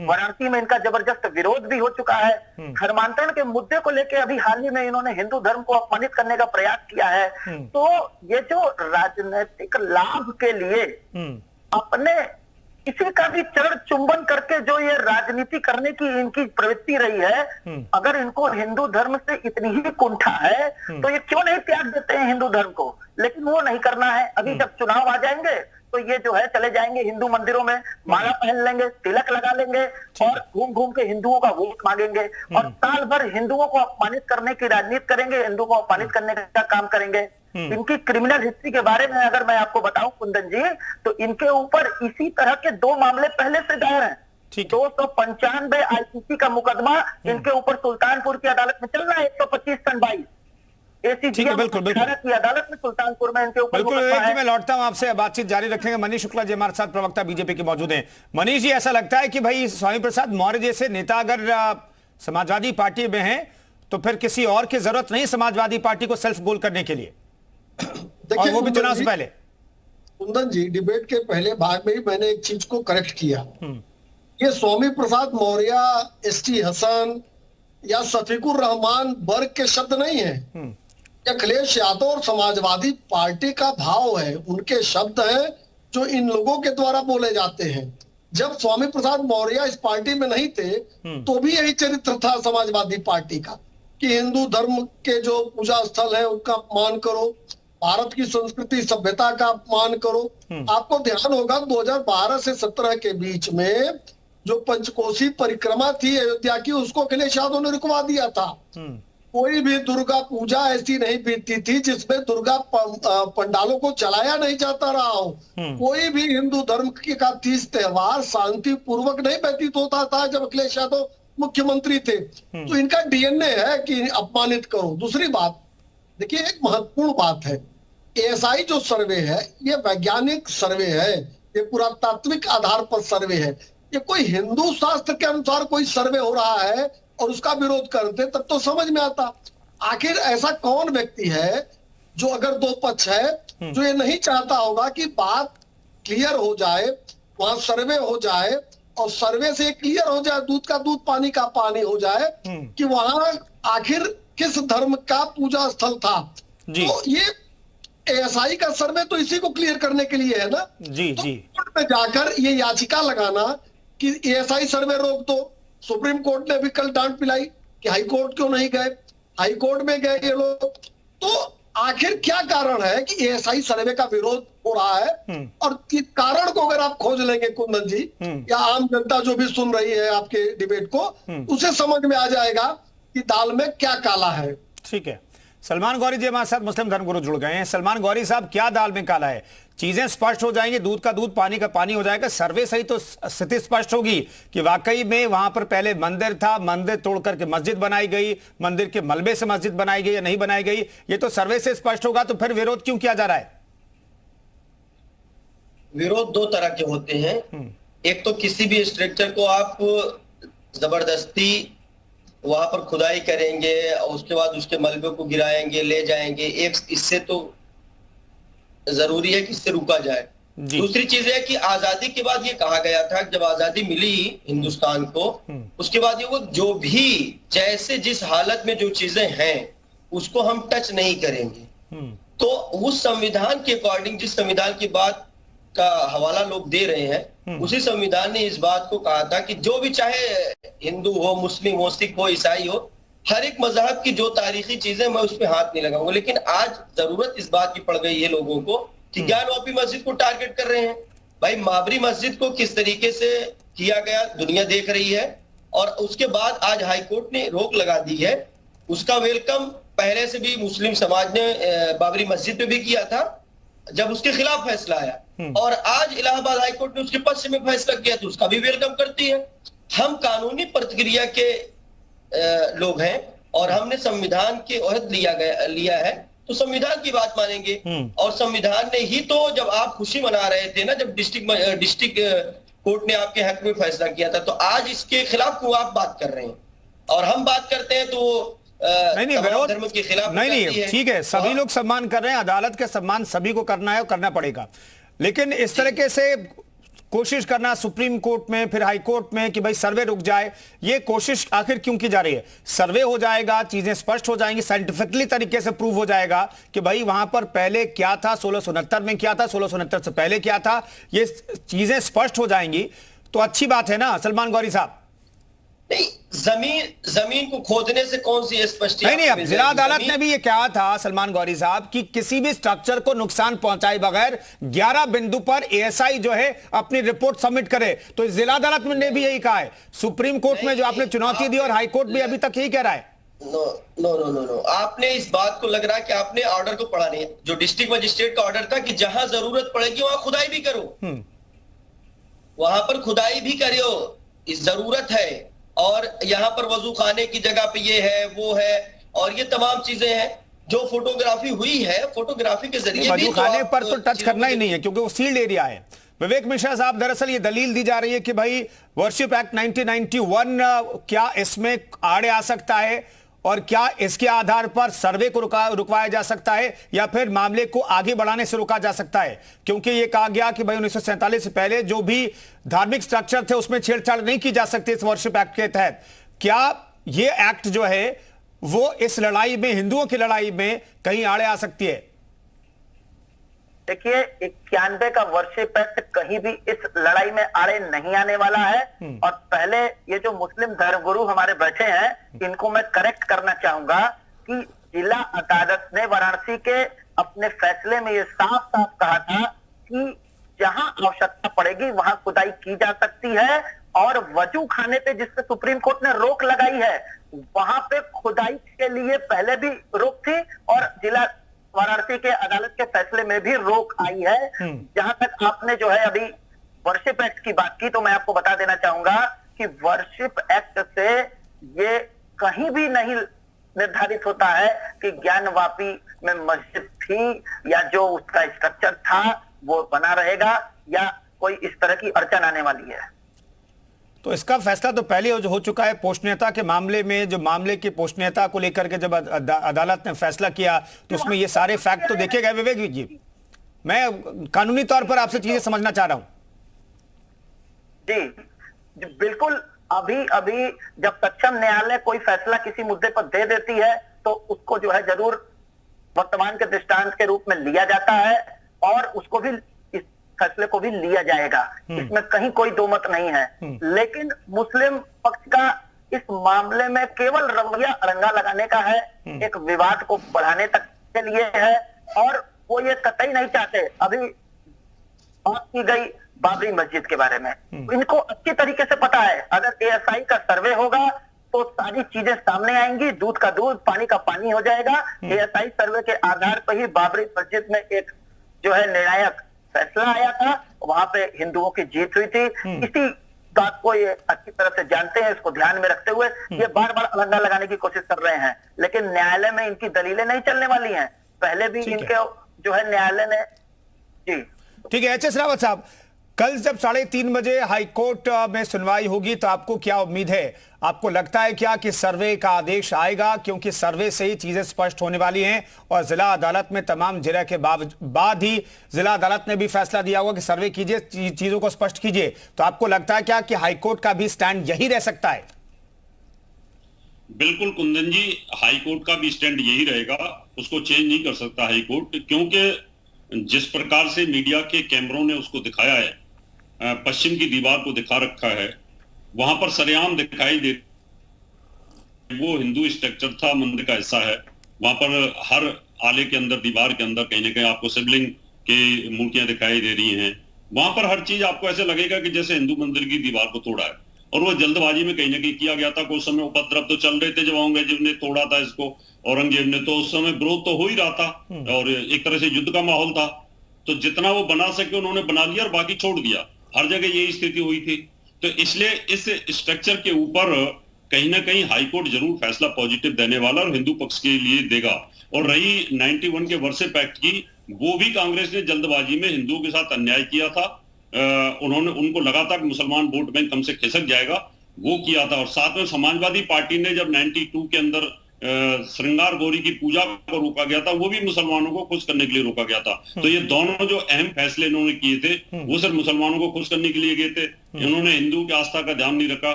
वाराणसी में इनका जबरदस्त विरोध भी हो चुका है। धर्मांतरण के मुद्दे को लेकर अभी हाल ही में इन्होंने हिंदू धर्म को अपमानित करने का प्रयास किया है। तो ये जो राजनीतिक लाभ के लिए अपने किसी का भी चरण चुंबन करके जो ये राजनीति करने की इनकी प्रवृत्ति रही है, अगर इनको हिंदू धर्म से इतनी ही कुंठा है तो ये क्यों नहीं त्याग देते हैं हिंदू धर्म को? लेकिन वो नहीं करना है। अभी जब चुनाव आ जाएंगे तो ये जो है चले जाएंगे हिंदू मंदिरों में, माला पहन लेंगे, तिलक लगा लेंगे और घूम घूम के हिंदुओं का वोट मांगेंगे और साल भर हिंदुओं को अपमानित करने की राजनीति करेंगे, हिंदुओं को अपमानित करने का काम करेंगे। इनकी क्रिमिनल हिस्ट्री के बारे में अगर मैं आपको बताऊं कुंदन जी, तो इनके ऊपर इसी तरह के 2 मामले पहले से दायर हैं। 295 आईपीसी का मुकदमा इनके ऊपर सुल्तानपुर की अदालत में चल रहा है, 125/22 ठीक है, बिल्कुल की अदालत में सुल्तानपुर में इनके ऊपर बिल्कुल। मैं लौटता हूं आपसे, बातचीत जारी रखेंगे। मनीष शुक्ला जी हमारे साथ प्रवक्ता बीजेपी के मौजूद हैं। मनीष जी, ऐसा लगता है कि भाई स्वामी प्रसाद मौर्य जैसे नेता अगर समाजवादी पार्टी में हैं तो फिर किसी और की जरूरत नहीं समाजवादी पार्टी को सेल्फ गोल करने के लिए, और वो भी चुनाव से पहले। कुंदन जी, डिबेट के पहले भाग में ही मैंने एक चीज को करेक्ट किया। ये स्वामी प्रसाद मौर्य, एसटी हसन या शफीकुर रहमान वर्ग के शब्द नहीं है। अखिलेश यादव और समाजवादी पार्टी का भाव है, उनके शब्द हैं जो इन लोगों के द्वारा बोले जाते हैं। जब स्वामी प्रसाद मौर्य इस पार्टी में नहीं थे तो भी यही चरित्र था समाजवादी पार्टी का कि हिंदू धर्म के जो पूजा स्थल है उनका अपमान करो, भारत की संस्कृति सभ्यता का अपमान करो। आपको ध्यान होगा 2012 से 17 के बीच में जो पंचकोसी परिक्रमा थी अयोध्या की, उसको अखिलेश यादव ने रुकवा दिया था। कोई भी दुर्गा पूजा ऐसी नहीं बीतती थी जिसमें दुर्गा पंडालों को चलाया नहीं जाता रहा हो। कोई भी हिंदू धर्म का तीज त्योहार शांति पूर्वक नहीं व्यतीत होता था जब अखिलेश यादव मुख्यमंत्री थे। तो इनका डीएनए है कि अपमानित करो। दूसरी बात देखिए, एक महत्वपूर्ण बात है, एएसआई जो सर्वे है ये वैज्ञानिक सर्वे है, ये पुरातात्विक आधार पर सर्वे है। ये कोई हिंदू शास्त्र के अनुसार कोई सर्वे हो रहा है और उसका विरोध करते तब तो समझ में आता। आखिर ऐसा कौन व्यक्ति है जो अगर 2 पक्ष है जो ये नहीं चाहता होगा कि बात क्लियर हो जाए, वहां सर्वे हो जाए और सर्वे से क्लियर हो जाए, दूध का दूध पानी का पानी हो जाए कि वहां आखिर किस धर्म का पूजा स्थल था। तो ये एएसआई का सर्वे तो इसी को क्लियर करने के लिए है ना। जी तो जी, कोर्ट में जाकर ये याचिका लगाना कि एएसआई सर्वे रोक दो। सुप्रीम कोर्ट ने भी कल डांट पिलाई कि हाई कोर्ट क्यों नहीं गए, हाई कोर्ट में गए ये लोग। तो आखिर क्या कारण है कि एएसआई सर्वे का विरोध हो रहा है? और कारण को अगर आप खोज लेंगे कुंदन जी, या आम जनता जो भी सुन रही है आपके डिबेट को, उसे समझ में आ जाएगा कि दाल में क्या काला है। ठीक है। सलमान गौरी जी हमारे साथ मुस्लिम धर्मगुरु जुड़ गए हैं। सलमान गौरी साहब, क्या दाल में काला है? चीजें स्पष्ट हो जाएंगी, दूध का दूध पानी का पानी हो जाएगा। सर्वे सही तो स्थिति स्पष्ट होगी कि वाकई में वहां पर पहले मंदिर था, मंदिर तोड़ करके मस्जिद बनाई गई, मंदिर के मलबे से मस्जिद बनाई गई या नहीं बनाई गई, ये तो सर्वे से स्पष्ट होगा। तो फिर विरोध क्यों किया जा रहा है? विरोध 2 तरह के होते हैं। एक तो किसी भी स्ट्रक्चर को आप जबरदस्ती वहां पर खुदाई करेंगे और उसके बाद उसके मलबे को गिराएंगे, ले जाएंगे। एक इससे तो जरूरी है कि इससे रुका जाए। दूसरी चीज है कि आजादी के बाद ये कहा गया था, जब आजादी मिली हिंदुस्तान को, उसके बाद ये वो जो भी जैसे जिस हालत में जो चीजें हैं उसको हम टच नहीं करेंगे। तो उस संविधान के अकॉर्डिंग, जिस संविधान की बात का हवाला लोग दे रहे हैं, उसी संविधान ने इस बात को कहा था कि जो भी चाहे हिंदू हो, मुस्लिम हो, सिख हो, ईसाई हो, हर एक मजहब की जो तारीखी चीजें मैं उस पर हाथ नहीं लगाऊंगा। लेकिन आज जरूरत इस बात की पड़ गई है लोगों को कि ज्ञानवापी मस्जिद को टारगेट कर रहे हैं। भाई बाबरी मस्जिद को किस तरीके से किया गया दुनिया देख रही है, और उसके बाद आज हाईकोर्ट ने रोक लगा दी है। उसका वेलकम पहले से भी मुस्लिम समाज ने बाबरी मस्जिद पे भी किया था जब उसके खिलाफ फैसला आया, और आज इलाहाबाद हाईकोर्ट ने उसके पक्ष में फैसला किया तो उसका भी वेलकम करती है। हम कानूनी प्रतिक्रिया के लोग हैं और हमने संविधान के ओहद लिया है, तो संविधान की बात मानेंगे। और संविधान ने ही तो, जब आप खुशी मना रहे थे ना, जब डिस्ट्रिक्ट कोर्ट ने आपके हक में फैसला किया था, तो आज इसके खिलाफ क्यों आप बात कर रहे हैं? और हम बात करते हैं तो नहीं विरोध धर्म के खिलाफ नहीं, ठीक है, सभी लोग सम्मान कर रहे हैं, अदालत का सम्मान सभी को करना है और करना पड़ेगा। लेकिन इस तरीके से कोशिश करना सुप्रीम कोर्ट में फिर हाई कोर्ट में कि भाई सर्वे रुक जाए, ये कोशिश आखिर क्यों की जा रही है? सर्वे हो जाएगा, चीजें स्पष्ट हो जाएंगी, साइंटिफिकली तरीके से प्रूव हो जाएगा कि भाई वहां पर पहले क्या था, 1669 में क्या था, 1669 से पहले क्या था, ये चीजें स्पष्ट हो जाएंगी तो अच्छी बात है ना सलमान गौरी साहब? नहीं, जमीन को खोदने से कौन सी स्पष्ट नहीं, अब जिला अदालत ने भी ये कहा था सलमान गौरी साहब कि किसी भी स्ट्रक्चर को नुकसान पहुंचाए बगैर 11 बिंदु पर एएसआई जो है अपनी रिपोर्ट सबमिट करे। तो जिला अदालत ने भी यही कहा है। सुप्रीम कोर्ट में जो आपने चुनौती दी और हाई कोर्ट भी अभी तक यही कह रहा है। नो, आपने इस बात को लग रहा है कि आपने ऑर्डर को पढ़ा नहीं। जो डिस्ट्रिक्ट मजिस्ट्रेट का ऑर्डर था कि जहां जरूरत पड़ेगी वहां खुदाई भी करो, वहां पर खुदाई भी करो, इस जरूरत है। और यहाँ पर वजू खाने की जगह पे ये है वो है और ये तमाम चीजें हैं जो फोटोग्राफी हुई है। फोटोग्राफी के जरिए वजू खाने पर तो टच करना ही नहीं है क्योंकि वो सील्ड एरिया है। विवेक मिश्रा साहब, दरअसल ये दलील दी जा रही है कि भाई वर्शिप एक्ट 1991 क्या इसमें आड़े आ सकता है और क्या इसके आधार पर सर्वे को रुकवाया जा सकता है या फिर मामले को आगे बढ़ाने से रोका जा सकता है? क्योंकि यह कहा गया कि भाई 1947 से पहले जो भी धार्मिक स्ट्रक्चर थे उसमें छेड़छाड़ नहीं की जा सकती इस वर्शिप एक्ट के तहत। क्या ये एक्ट जो है वो इस लड़ाई में, हिंदुओं की लड़ाई में कहीं आड़े आ सकती है? देखिए, 91 का वर्शिप एक्ट कहीं भी इस लड़ाई में आड़े नहीं आने वाला है। और पहले ये जो मुस्लिम धर्मगुरु हमारे बैठे हैं इनको मैं करेक्ट करना चाहूंगा कि जिला अदालत ने वाराणसी के अपने फैसले में ये साफ साफ कहा था कि जहां आवश्यकता पड़ेगी वहां खुदाई की जा सकती है। और वजू खाने पे जिससे सुप्रीम कोर्ट ने रोक लगाई है वहां पे खुदाई के लिए पहले भी रोक थी और जिला वाराणसी के अदालत के फैसले में भी रोक आई है। जहां तक आपने जो है अभी वर्शिप एक्ट की बात की तो मैं आपको बता देना चाहूंगा कि वर्शिप एक्ट से ये कहीं भी नहीं निर्धारित होता है कि ज्ञानवापी में मस्जिद थी या जो उसका स्ट्रक्चर था वो बना रहेगा या कोई इस तरह की अड़चन आने वाली है। तो इसका फैसला तो पहले हो चुका है पोषणीयता के मामले में। जो मामले की पोषणीयता को लेकर के जब अदालत ने फैसला किया तो उसमें ये सारे फैक्ट तो देखे गए। विवेक जी, मैं कानूनी तौर पर आपसे चीजें समझना चाह रहा हूं। जी बिल्कुल। अभी जब सक्षम न्यायालय कोई फैसला किसी मुद्दे पर दे देती है तो उसको जो है जरूर वर्तमान के दृष्टांत के रूप में लिया जाता है और उसको भी फैसले को भी लिया जाएगा, इसमें कहीं कोई दो मत नहीं है। लेकिन मुस्लिम पक्ष का इस मामले में केवल रवैया अड़ंगा लगाने का है, एक विवाद को बढ़ाने तक के लिए है और वो ये कतई नहीं चाहते। अभी बात की गई बाबरी मस्जिद के बारे में, इनको अच्छी तरीके से पता है अगर एएसआई का सर्वे होगा तो सारी चीजें सामने आएंगी, दूध का दूध पानी का पानी हो जाएगा। एएसआई सर्वे के आधार पर ही बाबरी मस्जिद में एक जो है निर्णायक फैसला आया था, वहां पे हिंदुओं की जीत हुई थी। इसी बात को ये अच्छी तरह से जानते हैं, इसको ध्यान में रखते हुए ये बार बार अलंगा लगाने की कोशिश कर रहे हैं। लेकिन न्यायालय में इनकी दलीलें नहीं चलने वाली हैं। पहले भी इनके जो है न्यायालय ने जी ठीक है। एच.एस. रावत साहब, कल जब 3:30 बजे हाई कोर्ट में सुनवाई होगी तो आपको क्या उम्मीद है? आपको लगता है क्या कि सर्वे का आदेश आएगा? क्योंकि सर्वे से ही चीजें स्पष्ट होने वाली हैं और जिला अदालत में तमाम जिला के बाद ही जिला अदालत ने भी फैसला दिया होगा कि सर्वे कीजिए, चीजों को स्पष्ट कीजिए। तो आपको लगता है क्या कि हाईकोर्ट का भी स्टैंड यही रह सकता है? बिल्कुल कुंदन जी, हाईकोर्ट का भी स्टैंड यही रहेगा, उसको चेंज नहीं कर सकता हाईकोर्ट। क्योंकि जिस प्रकार से मीडिया के कैमरों ने उसको दिखाया है, पश्चिम की दीवार को दिखा रखा है, वहां पर सरेआम दिखाई दे वो हिंदू स्ट्रक्चर था, मंदिर का हिस्सा है। वहां पर हर आले के अंदर, दीवार के अंदर कहीं ना कहीं आपको शिवलिंग के मूर्तियां दिखाई दे रही हैं। वहां पर हर चीज आपको ऐसे लगेगा कि जैसे हिंदू मंदिर की दीवार को तोड़ा है और वो जल्दबाजी में कहीं ना कहीं किया गया था। कुछ समय उपद्रव तो चल रहे थे जब औरंगजेब ने तोड़ा था इसको, औरंगजेब ने, तो उस समय विरोध तो हो ही रहा था और एक तरह से युद्ध का माहौल था। तो जितना वो बना सके उन्होंने बना लिया और बाकी छोड़ दिया। हर जगह यही स्थिति हुई थी। तो इसलिए इस स्ट्रक्चर के ऊपर कहीं ना कहीं हाईकोर्ट जरूर फैसला पॉजिटिव देने वाला और हिंदू पक्ष के लिए देगा। और रही 91 के वर्शिप एक्ट की, वो भी कांग्रेस ने जल्दबाजी में हिंदुओं के साथ अन्याय किया था। उनको लगा था कि मुसलमान वोट बैंक कम से खिसक जाएगा, वो किया था। और साथ में समाजवादी पार्टी ने जब 92 के अंदर श्रृंगार गौरी की पूजा को रोका गया था, वो भी मुसलमानों को खुश करने के लिए रोका गया था। तो ये दोनों जो अहम फैसले इन्होंने किए थे वो सिर्फ मुसलमानों को खुश करने के लिए गए थे। इन्होंने हिंदू की आस्था का ध्यान नहीं रखा।